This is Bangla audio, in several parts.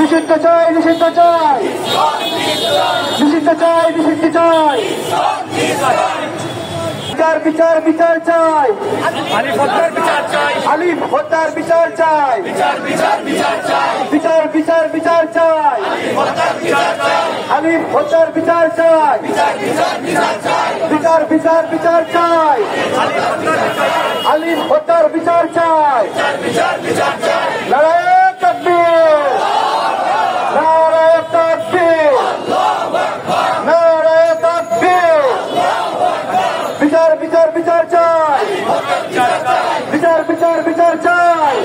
নিষিদ্ধ চাই, নিষিদ্ধ চাই, নিষিদ্ধ চাই, নিষিদ্ধ চাই, বিচার বিচার বিচার চাই, আলিফ হত্যার বিচার চাই, আলিফ হত্যার বিচার চাই, বিচার বিচার বিচার চাই, বিচার বিচার বিচার চাই, হত্যার বিচার চাই, আলিফ হত্যার বিচার চাই, বিচার বিচার বিচার চাই, বিচার বিচার বিচার চাই, আলিফ হত্যার বিচার চাই, বিচার বিচার চাই, নারায়ে তাকবীর, নারায়ে তাকবীর, নারায়ে তাকবীর, বিচার বিচার বিচার চাই, বিচার বিচার বিচার চাই,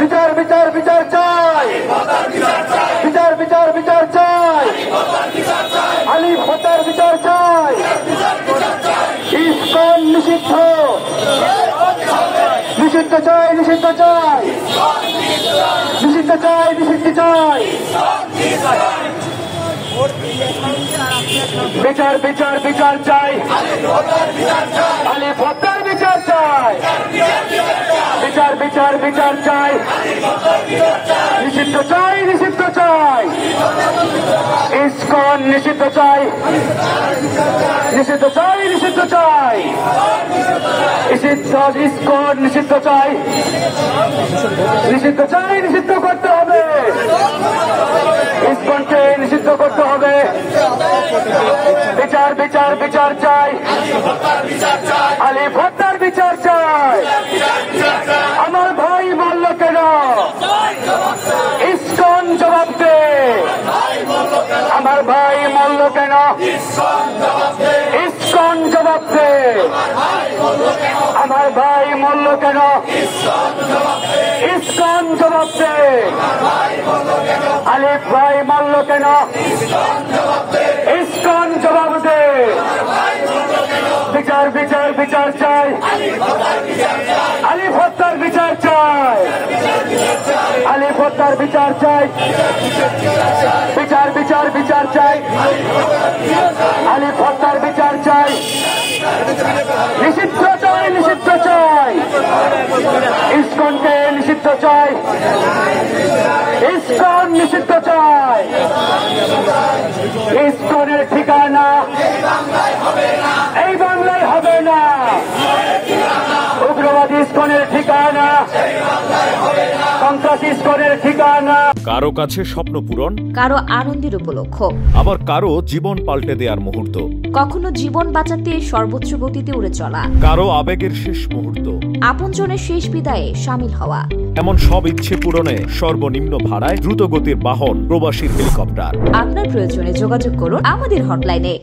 বিচার বিচার বিচার চাই, বিচার বিচার বিচার চাই, আলিফ হত্যার বিচার চাই, ইসকন নিষিদ্ধ, নিষিদ্ধ চাই, নিষিদ্ধ চাই, নিষিদ্ধ চাই, নিষিদ্ধ চাই, বিচার বিচার বিচার চাই, আলিফ হত্যার বিচার চাই, বিচার বিচার বিচার চাই, নিষিদ্ধ চাই, নিষিদ্ধ চাই, ইসকন নিষিদ্ধ চাই, নিষিদ্ধ চাই, নিষিদ্ধ চাই, ইসকন নিষিদ্ধ চাই, নিষিদ্ধ চাই, নিষিদ্ধ করতে হবে, ইসকনকে নিষিদ্ধ করতে হবে, বিচার বিচার বিচার চাই, আলিফ হত্যার বিচার চাই, আমার ভাই বলল কেন, ইসকন জবাব দে, আমার ভাই মরল কেন, ইসকন জবাব দে, আমার ভাই মরল কেন, ইসকন জবাব দে, আলিফ ভাই মরল কেন, ইসকন জবাব দে, বিচার বিচার বিচার চাই, আলিফ হত্যার বিচার চাই, আলিফ হত্যার বিচার চাই, বিচার বিচার বিচার চাই, আলিফ হত্যার বিচার চাই, নিষিদ্ধ চাই, নিষিদ্ধ চাই, ইসকনকে নিষিদ্ধ চাই, ইসকন নিষিদ্ধ চাই, ইসকনের ঠিকানা এই বাংলায় হবে না, উগ্রবাদী ইসকনের ঠিকানা, সন্ত্রাসী ইসকনের ঠিকানা। কারো কাছে স্বপ্ন পূরণ, কারো আনন্দের উপলক্ষ, আবার কারো জীবন পাল্টে দেওয়ার মুহূর্ত, কখনো জীবন বাঁচাতে সর্বোচ্চ গতিতে উড়ে চলা, কারো আবেগের শেষ মুহূর্ত, আপনজনের শেষ বিদায়ে শামিল হওয়া, এমন সব ইচ্ছে পূরণে সর্বনিম্ন ভাড়ায় দ্রুতগতির বাহন প্রবাসী হেলিকপ্টার। আপনার প্রয়োজনে যোগাযোগ করুন আমাদের হটলাইনে।